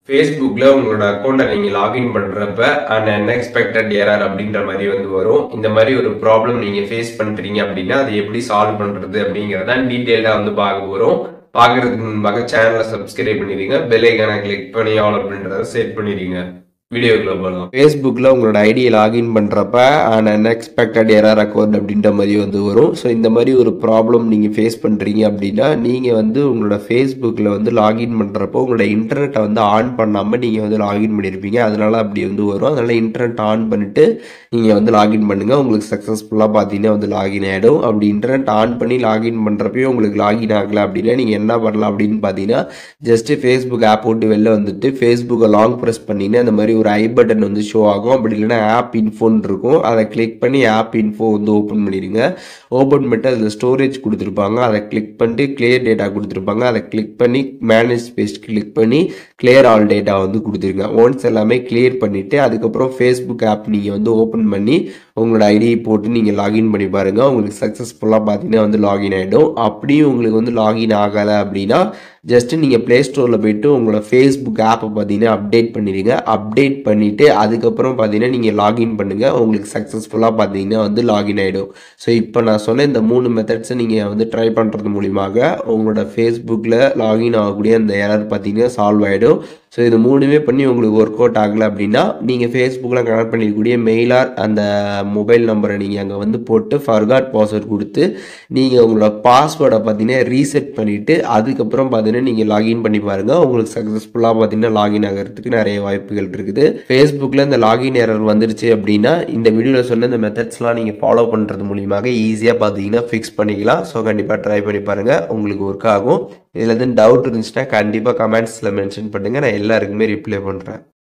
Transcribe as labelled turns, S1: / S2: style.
S1: Facebookல உங்களோட அக்கௌண்ட்டை நீங்க லாகின் பண்றப்ப அன்எக்ஸ்பெக்டட் எரர் அப்படின்ற மாதிரி வரும். இந்த மாதிரி ஒரு ப்ராப்ளம் நீங்க ஃபேஸ் பண்றீங்க அப்படின்னா அதை எப்படி சால்வ் பண்றது அப்படிங்கறத டீடைலா பார்க்க போறோம். பார்க்கறதுக்கு முன்பாக சேனலை சப்ஸ்கிரைப் பண்ணிடுங்க, பெல் ஐகானை கிளிக் பண்ணி ஆல் அப்படின்றத செட் பண்ணிடுங்க. வீடியோக்குள்ள போகலாம். ஃபேஸ்புக்கில் உங்களோட ஐடியை லாகின் பண்ணுறப்ப அன்எக்ஸ்பெக்டட் எரர் அக்கௌண்ட் அப்படின்ற மாதிரி வரும். ஸோ இந்த மாதிரி ஒரு ப்ராப்ளம் நீங்கள் ஃபேஸ் பண்ணுறீங்க அப்படின்னா நீங்கள் உங்களோட ஃபேஸ்புக்கில் லாகின் பண்ணுறப்போ உங்களோட இன்டர்நெட்டை ஆன் பண்ணாமல் நீங்கள் லாகின் பண்ணியிருப்பீங்க. அதனால அப்படி வரும். அதனால் இன்டர்நெட் ஆன் பண்ணிவிட்டு நீங்கள் லாகின் பண்ணுங்கள். உங்களுக்கு சக்ஸஸ்ஃபுல்லாக பார்த்தீங்கன்னா லாகின் ஆகிடும். அப்படி இன்டர்நெட் ஆன் பண்ணி லாகின் பண்ணுறப்பையும் உங்களுக்கு லாகின் ஆகலை அப்படின்னா நீங்கள் என்ன பண்ணலாம் அப்படின்னு பார்த்தீங்கன்னா, ஜஸ்ட்டு ஃபேஸ்புக் ஆப் விட்டு வெளில வந்துட்டு ஃபேஸ்புக்கை லாங் ப்ரெஸ் பண்ணின்னு அந்த மாதிரி ஒரு ஐ பட்டன் ஷோ ஆகும். அப்படி இல்லைன்னா ஆப் இன்ஃபோன்னு இருக்கும். அதை கிளிக் பண்ணி ஆப் இன்ஃபோ ஓப்பன் பண்ணிடுங்க. ஓப்பன் பண்ணிட்டு அதில் ஸ்டோரேஜ் கொடுத்துருப்பாங்க. அதை கிளிக் பண்ணிட்டு கிளியர் டேட்டா கொடுத்துருப்பாங்க. அதை கிளிக் பண்ணி மேனேஜ் ஸ்பேஸ் கிளிக் பண்ணி கிளியர் ஆல் டேட்டா கொடுத்துருங்க. ஒன்ஸ் எல்லாமே கிளியர் பண்ணிவிட்டு அதுக்கப்புறம் ஃபேஸ்புக் ஆப் நீங்கள் ஓப்பன் பண்ணி உங்களோட ஐடியை போட்டு நீங்கள் லாகின் பண்ணி பாருங்கள். உங்களுக்கு சக்ஸஸ்ஃபுல்லாக பார்த்தீங்கன்னா லாகின் ஆகிடும். அப்படியும் உங்களுக்கு லாகின் ஆகலை அப்படின்னா ஜஸ்ட்டு நீங்கள் ப்ளே ஸ்டோரில் போய்ட்டு உங்களோட ஃபேஸ்புக் ஆப்பை பார்த்தீங்கன்னா அப்டேட் பண்ணிடுங்க. அப்டேட் பண்ணிவிட்டு அதுக்கப்புறம் பார்த்தீங்கன்னா நீங்கள் லாகின் பண்ணுங்கள். உங்களுக்கு சக்ஸஸ்ஃபுல்லாக பார்த்தீங்கன்னா லாகின் ஆகிடும். ஸோ இப்போ நான் சொன்ன இந்த 3 மெத்தட்ஸை நீங்கள் ட்ரை பண்ணுறது மூலியமாக உங்களோட ஃபேஸ்புக்கில் லாகின் ஆகக்கூடிய அந்த எரர் பார்த்தீங்கன்னா சால்வ் ஆகிடும். ஸோ இது 3மே பண்ணி உங்களுக்கு ஒர்க் அவுட் ஆகலை அப்படின்னா நீங்கள் ஃபேஸ்புக்கில் கனெக்ட் பண்ணிக்கக்கூடிய மெயிலார் அந்த மொபைல் நம்பரை நீங்கள் அங்கே போட்டு ஃபர்காட் பாஸ்வேர்ட் கொடுத்து நீங்கள் உங்களோட பாஸ்வேர்டை பார்த்தீங்கன்னா ரீசெட் பண்ணிவிட்டு அதுக்கப்புறம் பார்த்தீங்கன்னா நீங்கள் லாகின் பண்ணி பாருங்கள். உங்களுக்கு சக்ஸஸ்ஃபுல்லாக பார்த்தீங்கன்னா லாகின் ஆகிறதுக்கு நிறைய வாய்ப்புகள் இருக்குது. ஃபேஸ்புக்கில் இந்த லாகின் எரர் வந்துருச்சு அப்படின்னா இந்த வீடியோவில் சொன்ன இந்த மெத்தட்ஸ்லாம் நீங்கள் ஃபாலோ பண்ணுறது மூலியமாக ஈஸியாக பார்த்தீங்கன்னா ஃபிக்ஸ் பண்ணிக்கலாம். ஸோ கண்டிப்பாக ட்ரை பண்ணி பாருங்கள், உங்களுக்கு ஒர்க் ஆகும். இதில் டவுட் இருந்துச்சுன்னா கண்டிப்பாக கமெண்ட்ஸில் மென்ஷன் பண்ணுங்கள், நான் எல்லாருக்குமே ரிப்ளை பண்ணுறேன்.